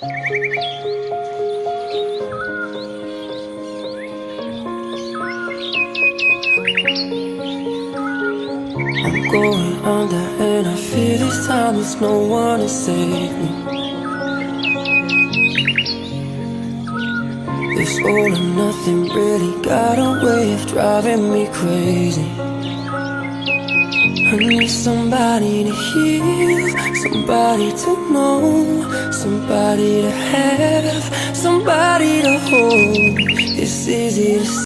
I'm going under and I feel this time there's no one to save me. This all or nothing really got a way of driving me crazy. I need somebody to heal, somebody to know, somebody to have, somebody to hold. It's easy to